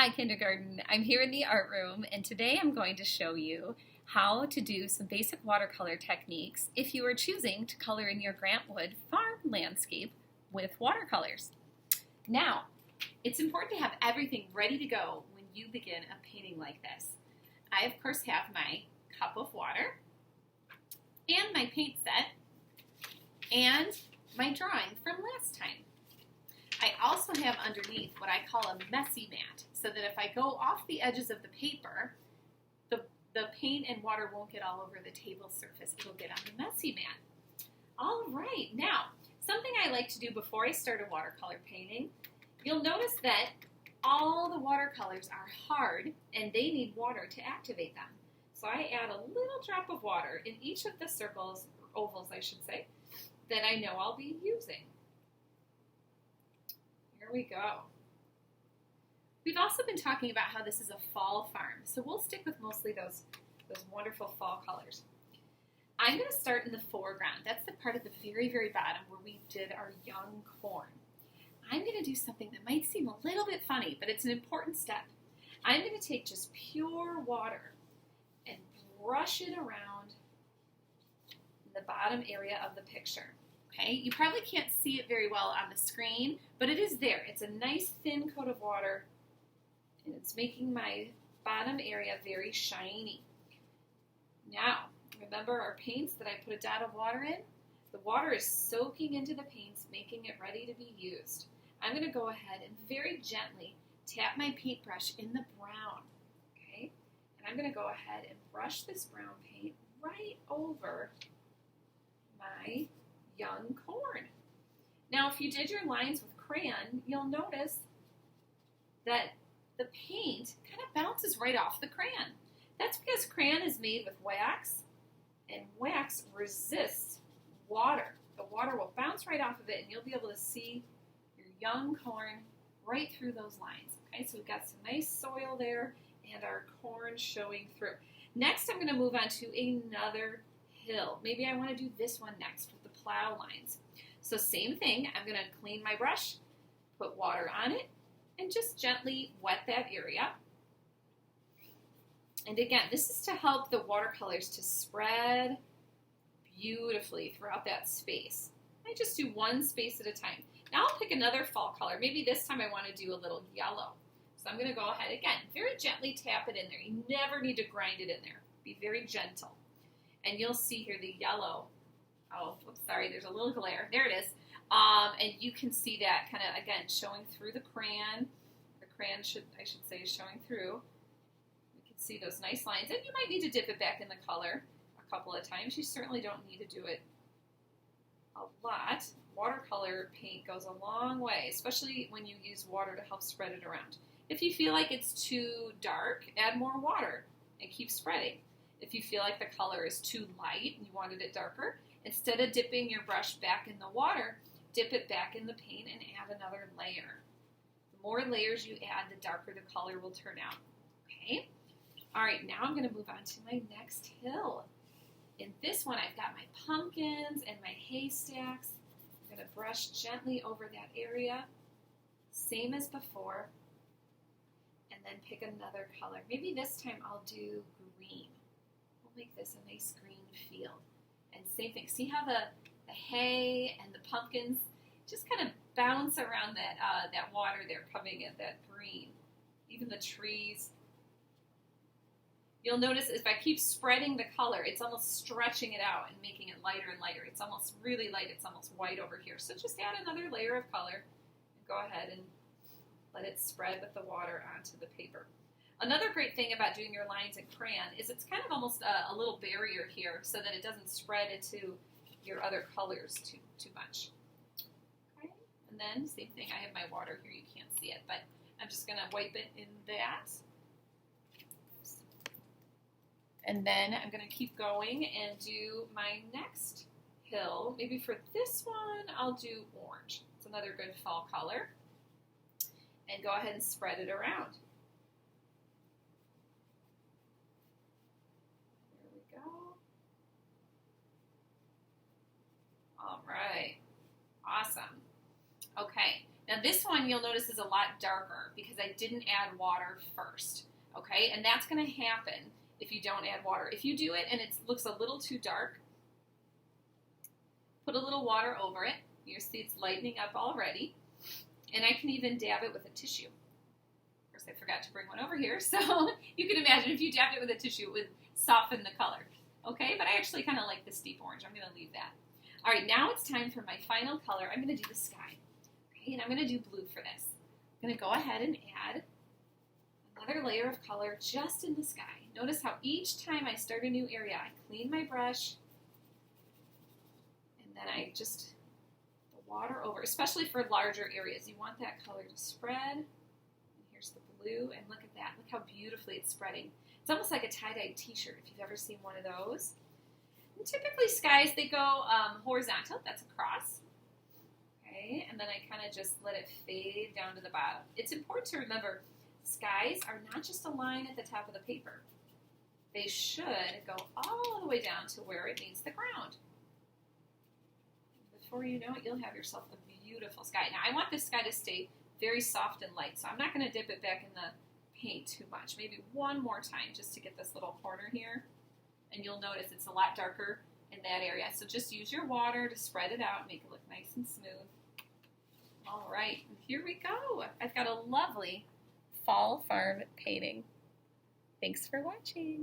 Hi kindergarten, I'm here in the art room and today I'm going to show you how to do some basic watercolor techniques if you are choosing to color in your Grantwood farm landscape with watercolors. Now, it's important to have everything ready to go when you begin a painting like this. I of course have my cup of water and my paint set and my drawing from last time. I also have underneath what I call a messy mat, so that if I go off the edges of the paper, the paint and water won't get all over the table surface. It'll get on the messy mat. All right, now, something I like to do before I start a watercolor painting, you'll notice that all the watercolors are hard and they need water to activate them. So I add a little drop of water in each of the circles, or ovals I should say, that I know I'll be using. Here we go. We've also been talking about how this is a fall farm, so we'll stick with mostly those wonderful fall colors. I'm going to start in the foreground. That's the part at the very, very bottom where we did our young corn. I'm going to do something that might seem a little bit funny, but it's an important step. I'm going to take just pure water and brush it around the bottom area of the picture. Okay, you probably can't see it very well on the screen, but it is there. It's a nice thin coat of water, and it's making my bottom area very shiny. Now, remember our paints that I put a dot of water in? The water is soaking into the paints, making it ready to be used. I'm going to go ahead and very gently tap my paintbrush in the brown. Okay, and I'm going to go ahead and brush this brown paint right over my young corn. Now, if you did your lines with crayon, you'll notice that the paint kind of bounces right off the crayon. That's because crayon is made with wax, and wax resists water. The water will bounce right off of it, and you'll be able to see your young corn right through those lines. Okay, so we've got some nice soil there, and our corn showing through. Next, I'm going to move on to another hill. Maybe I want to do this one next with the plow lines. So same thing, I'm going to clean my brush, put water on it, and just gently wet that area. And again, this is to help the watercolors to spread beautifully throughout that space. I just do one space at a time. Now I'll pick another fall color. Maybe this time I want to do a little yellow. So I'm going to go ahead again, very gently tap it in there. You never need to grind it in there. Be very gentle. And you'll see here the yellow. Oh, oops, sorry, there's a little glare. There it is. And you can see that kind of, again, showing through the crayon. The crayon, I should say, is showing through. You can see those nice lines. And you might need to dip it back in the color a couple of times. You certainly don't need to do it a lot. Watercolor paint goes a long way, especially when you use water to help spread it around. If you feel like it's too dark, add more water and keep spreading. If you feel like the color is too light and you wanted it darker, instead of dipping your brush back in the water, dip it back in the paint and add another layer. The more layers you add, the darker the color will turn out. Okay? All right, now I'm going to move on to my next hill. In this one, I've got my pumpkins and my haystacks. I'm going to brush gently over that area, same as before, and then pick another color. Maybe this time I'll do green. We'll make this a nice green field. And same thing, see how the hay and the pumpkins just kind of bounce around that water there coming in, that green. Even the trees. You'll notice if I keep spreading the color, it's almost stretching it out and making it lighter and lighter. It's almost really light, it's almost white over here. So just add another layer of color and go ahead and let it spread with the water onto the paper. Another great thing about doing your lines in crayon is it's kind of almost a little barrier here so that it doesn't spread into your other colors too much. Okay, and then same thing, I have my water here, you can't see it, but I'm just going to wipe it in that. And then I'm going to keep going and do my next hill. Maybe for this one, I'll do orange. It's another good fall color. And go ahead and spread it around. There we go. All right. Awesome. Okay. Now Now this one you'll notice is a lot darker because I didn't add water first, okay? And that's going to happen if you don't add water. If you do it and it looks a little too dark, put a little water over it. You see it's lightening up already. And I can even dab it with a tissue. Of course, I forgot to bring one over here, so you can imagine if you dabbed it with a tissue, it would soften the color. Okay, but I actually kind of like this deep orange. I'm going to leave that. All right, now it's time for my final color. I'm going to do the sky. Okay, and I'm going to do blue for this. I'm going to go ahead and add another layer of color just in the sky. Notice how each time I start a new area, I clean my brush, and then I just water over, especially for larger areas. You want that color to spread. And here's the blue, and look at that. Look how beautifully it's spreading. It's almost like a tie-dye t-shirt if you've ever seen one of those. And typically skies, they go horizontal. That's a cross. Okay, and then I kind of just let it fade down to the bottom. It's important to remember skies are not just a line at the top of the paper. They should go all the way down to where it meets the ground. Before you know it, you'll have yourself a beautiful sky. Now, I want this sky to stay very soft and light, so I'm not going to dip it back in the paint too much. Maybe one more time just to get this little corner here. And you'll notice it's a lot darker in that area. So just use your water to spread it out and make it look nice and smooth. All right, and here we go. I've got a lovely fall farm painting. Thanks for watching.